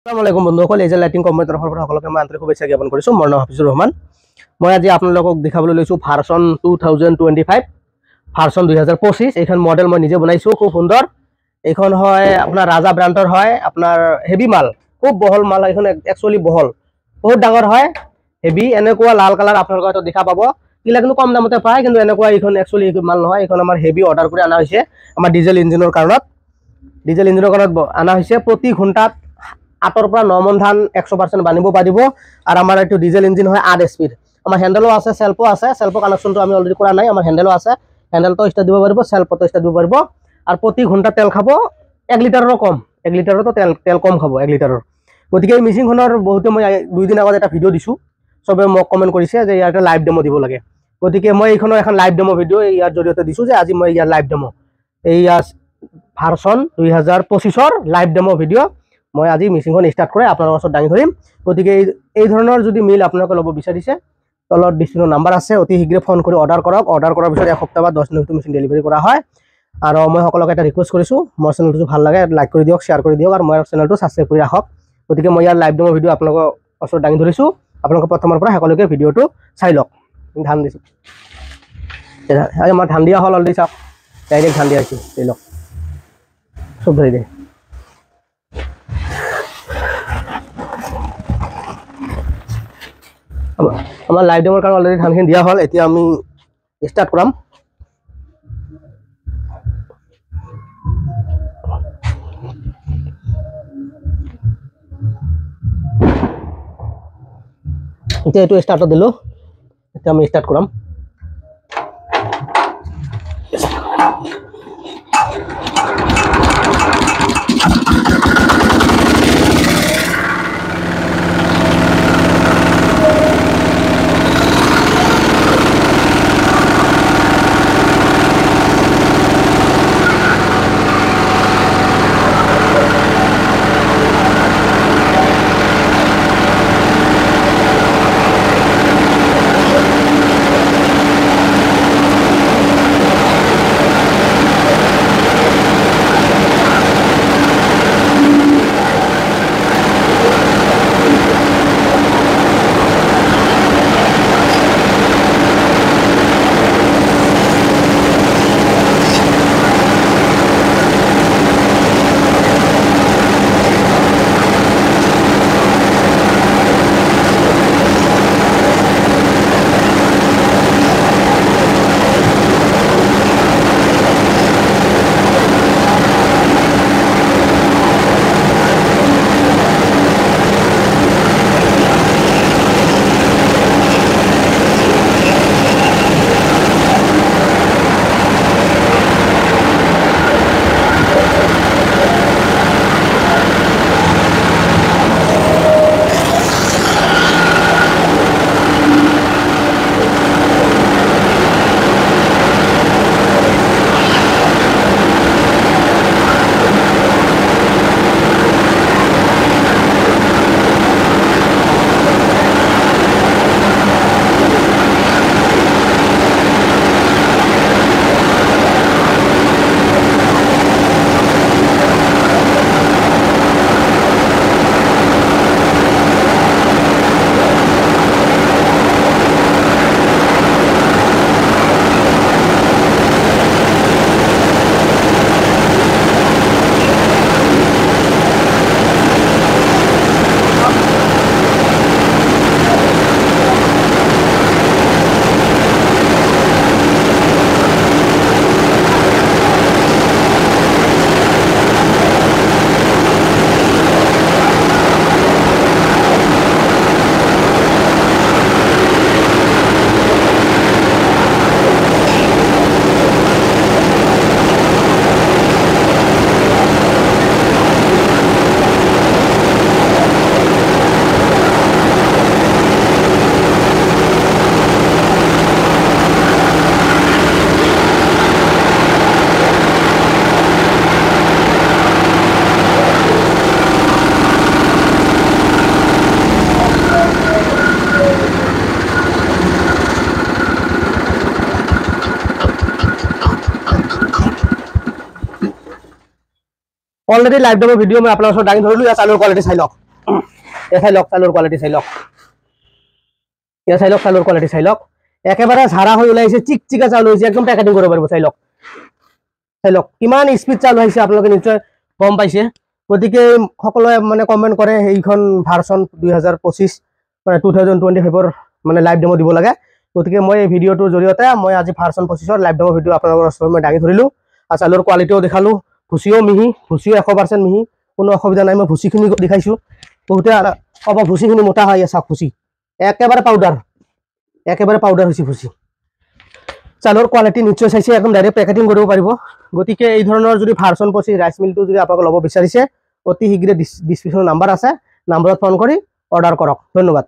আসসালামুআলাইকুম বন্ধুসকল, এই যে লাইটিং কোম্পানীৰ তৰফৰ পৰা সকলোকে মই আন্তৰিক শুভেচ্ছা জ্ঞাপন কৰিছোঁ। মোৰ নাম হাফিজুৰ ৰহমান। মই আজি আপোনালোকক দেখাবলৈ লৈছোঁ ভাৰ্চন 2025 ভাৰ্চন 2025। এইখন মডেল মই নিজে বনাইছোঁ, খুব সুন্দৰ। এইখন হয় আপোনাৰ ৰাজা ব্ৰাণ্ডৰ হয়, আপোনাৰ হেভি মাল, খুব বহল মাল। এইখন একচুৱেলি বহল, বহুত ডাঙৰ হয়, হেভি। এনেকুৱা লাল কালাৰ আপোনালোকে হয়তো দেখা পাব, কিলা কিন্তু কম দামতে পায়, কিন্তু এনেকুৱা এইখন একচুৱেলি মাল নহয়। এইখন আমাৰ হেভি অৰ্ডাৰ কৰি অনা হৈছে, আমাৰ ডিজেল ইঞ্জিনৰ কাৰণত অনা হৈছে। প্ৰতি ঘণ্টাত 8 পৰা 9 মন ধান 100% বানিব পাৰিব। আৰু আমাৰ এইটো ডিজেল ইঞ্জিন হয়, 8 স্পীড। আমাৰ হেণ্ডেলো আছে, চেল্ফো আছে। চেল্ফৰ কানেকশ্যনটো আমি অলৰেডি কৰা নাই, আমাৰ হেণ্ডেলো আছে। হেণ্ডেলটো ষ্টাৰ্ট দিব পাৰিব, চেল্ফতো ষ্টাৰ্ট দিব পাৰিব। আৰু প্ৰতি ঘণ্টা তেল খাব 1 লিটাৰৰো কম, 1 লিটাৰতো তেল কম খাব, 1 লিটাৰৰ। গতিকে এই মেচিনখনৰ বহুতে মই 2 দিন আগত এটা ভিডিঅ' দিছোঁ, চবে মোক কমেণ্ট কৰিছে যে ইয়াতে লাইভ ডেমো দিব লাগে। গতিকে মই এইখনৰ এখন লাইভ ডেমো ভিডিঅ' ইয়াৰ জৰিয়তে দিছোঁ যে আজি মই ইয়াৰ লাইভ ডেমো, এইয়া ভাৰ্চন 2025ৰ লাইভ ডেমো ভিডিঅ' মই আজি মেচিনখন ষ্টাৰ্ট কৰি আপোনালোকৰ ওচৰত দাঙি ধৰিম। গতিকে এই ধৰণৰ যদি মিল আপোনালোকে ল'ব বিচাৰিছে, তলত ডিছক্ৰিপশ্যনত নাম্বাৰ আছে, অতি শীঘ্ৰে ফোন কৰি অৰ্ডাৰ কৰক। অৰ্ডাৰ কৰাৰ পিছত 1 সপ্তাহ বা 10 দিনত মেচিন ডেলিভাৰী কৰা হয়। আৰু মই সকলোকে এটা ৰিকুৱেষ্ট কৰিছোঁ, মোৰ চেনেলটো ভাল লাগে লাইক কৰি দিয়ক, শ্বেয়াৰ কৰি দিয়ক, আৰু মোৰ চেনেলটো ছাবস্ক্ৰাইব কৰি ৰাখক। গতিকে মই ইয়াৰ লাইভ ডেমো ভিডিঅ' আপোনালোকৰ ওচৰত দাঙি ধৰিছোঁ। আপোনালোকে প্ৰথমৰ পৰা সকলোকে ভিডিঅ'টো চাই লওক। ধান দিছোঁ, আমাৰ ধান দিয়া হ'ল অলৰেডি, চাওক ডাইৰেক্ট ধান দিয়া হৈছে, চাই লওক, চব ধৰি দিয়ে। আমাৰ লাইভ ডেমোৰ কাৰণে অলৰেডি ধানখিনি দিয়া হ'ল। এতিয়া আমি ষ্টাৰ্ট কৰাম। এতিয়া এইটো ষ্টাৰ্টত দিলোঁ, এতিয়া আমি ষ্টাৰ্ট কৰাম। অলৰেডি লাইভ ডেমো ভিডিঅ' মই আপোনালোকৰ ওচৰত দাঙি ধৰিলোঁ। ইয়াৰ চালৰ কোৱালিটি চাই লওক। এ চাই লওক চাউলৰ কোৱালিটি চাই লওক এ চাই লওক চাউলৰ কোৱালিটি চাই লওক একেবাৰে ঝাৰা হৈ ওলাইছে চিকচিকা চাউল হৈছে একদম পেকেটিং কৰিব পাৰিব চাই লওক কিমান স্পীড চাউল হৈছে আপোনালোকে নিশ্চয় গম পাইছে গতিকে সকলোৱে মানে কমেণ্ট কৰে এইখন ভাৰ্চন 2025 মানে 2025ৰ মানে লাইভ ডেমো দিব লাগে গতিকে মই এই ভিডিঅ'টোৰ জৰিয়তে মই আজি ভাৰ্চন 25ৰ লাইভ ডেমো ভিডিঅ' আপোনালোকৰ ওচৰত মই দাঙি ধৰিলোঁ আৰু চাউলৰ কোৱালিটিও দেখালো ভুচিও মিহি ভুচিও 100% মিহি কোনো অসুবিধা নাই মই ভুচিখিনি দেখাইছোঁ বহুতে ক'ব ভুচিখিনি মোটা হৈ আছে ভুচি একেবাৰে পাউডাৰ হৈছে ভুচি চাউলৰ কোৱালিটি নিশ্চয় চাইছে একদম ডাইৰেক্ট পেকেটিং কৰিব পাৰিব গতিকে এই ধৰণৰ যদি ভাৰ্চন 25 ৰাইচ মিলটো যদি আপোনালোকে ল'ব বিচাৰিছে অতি শীঘ্ৰে ডিছক্ৰিপশ্যনত নাম্বাৰ আছে নাম্বাৰত ফোন কৰি অৰ্ডাৰ কৰক ধন্যবাদ